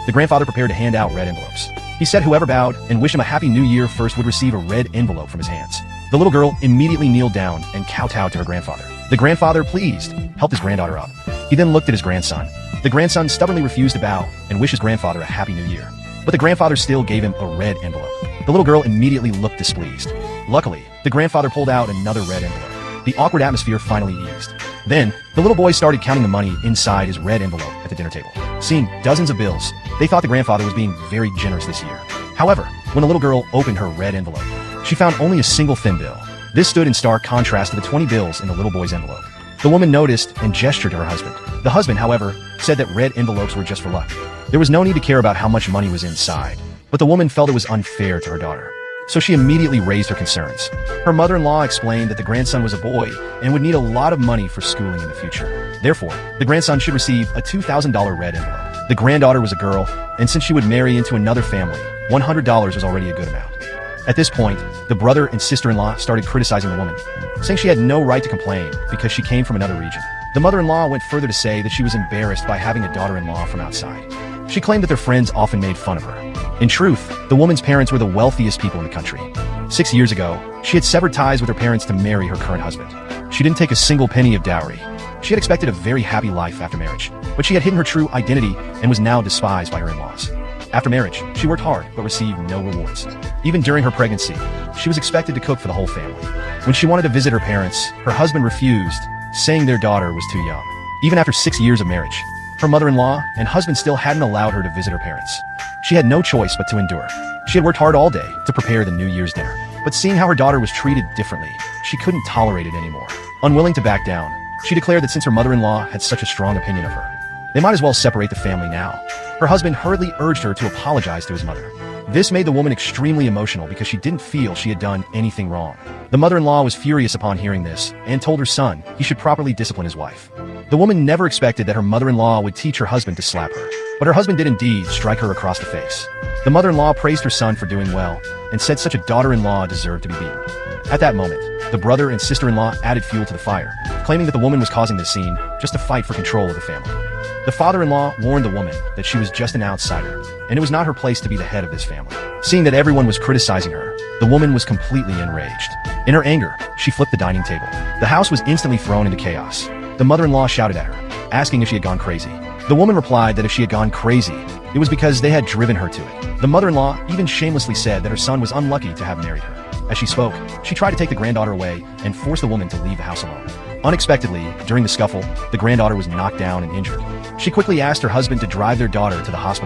the grandfather prepared to hand out red envelopes. He said whoever bowed and wished him a happy new year first would receive a red envelope from his hands. The little girl immediately kneeled down and kowtowed to her grandfather. The grandfather, pleased, helped his granddaughter up. He then looked at his grandson. The grandson stubbornly refused to bow and wish his grandfather a happy new year. But the grandfather still gave him a red envelope. The little girl immediately looked displeased. Luckily, the grandfather pulled out another red envelope. The awkward atmosphere finally eased. Then, the little boy started counting the money inside his red envelope at the dinner table. Seeing dozens of bills, they thought the grandfather was being very generous this year. However, when the little girl opened her red envelope, she found only a single thin bill. This stood in stark contrast to the 20 bills in the little boy's envelope. The woman noticed and gestured to her husband. The husband, however, said that red envelopes were just for luck. There was no need to care about how much money was inside, but the woman felt it was unfair to her daughter. So she immediately raised her concerns. Her mother-in-law explained that the grandson was a boy and would need a lot of money for schooling in the future. Therefore, the grandson should receive a $2,000 red envelope. The granddaughter was a girl, and since she would marry into another family, $100 was already a good amount. At this point, the brother and sister-in-law started criticizing the woman, saying she had no right to complain because she came from another region. The mother-in-law went further to say that she was embarrassed by having a daughter-in-law from outside. She claimed that their friends often made fun of her. In truth, the woman's parents were the wealthiest people in the country. 6 years ago, she had severed ties with her parents to marry her current husband. She didn't take a single penny of dowry. She had expected a very happy life after marriage, but she had hidden her true identity and was now despised by her in-laws. After marriage, she worked hard but received no rewards. Even during her pregnancy, she was expected to cook for the whole family. When she wanted to visit her parents, her husband refused, saying their daughter was too young. Even after 6 years of marriage, her mother-in-law and husband still hadn't allowed her to visit her parents. She had no choice but to endure. She had worked hard all day to prepare the New Year's dinner. But seeing how her daughter was treated differently, she couldn't tolerate it anymore. Unwilling to back down, she declared that since her mother-in-law had such a strong opinion of her, they might as well separate the family now. Her husband hurriedly urged her to apologize to his mother. This made the woman extremely emotional because she didn't feel she had done anything wrong. The mother-in-law was furious upon hearing this and told her son he should properly discipline his wife. The woman never expected that her mother-in-law would teach her husband to slap her, but her husband did indeed strike her across the face. The mother-in-law praised her son for doing well and said such a daughter-in-law deserved to be beaten. At that moment, the brother and sister-in-law added fuel to the fire, claiming that the woman was causing this scene just to fight for control of the family. The father-in-law warned the woman that she was just an outsider, and it was not her place to be the head of this family. Seeing that everyone was criticizing her, the woman was completely enraged. In her anger, she flipped the dining table. The house was instantly thrown into chaos. The mother-in-law shouted at her, asking if she had gone crazy. The woman replied that if she had gone crazy, it was because they had driven her to it. The mother-in-law even shamelessly said that her son was unlucky to have married her. As she spoke, she tried to take the granddaughter away and force the woman to leave the house alone. Unexpectedly, during the scuffle, the granddaughter was knocked down and injured. She quickly asked her husband to drive their daughter to the hospital.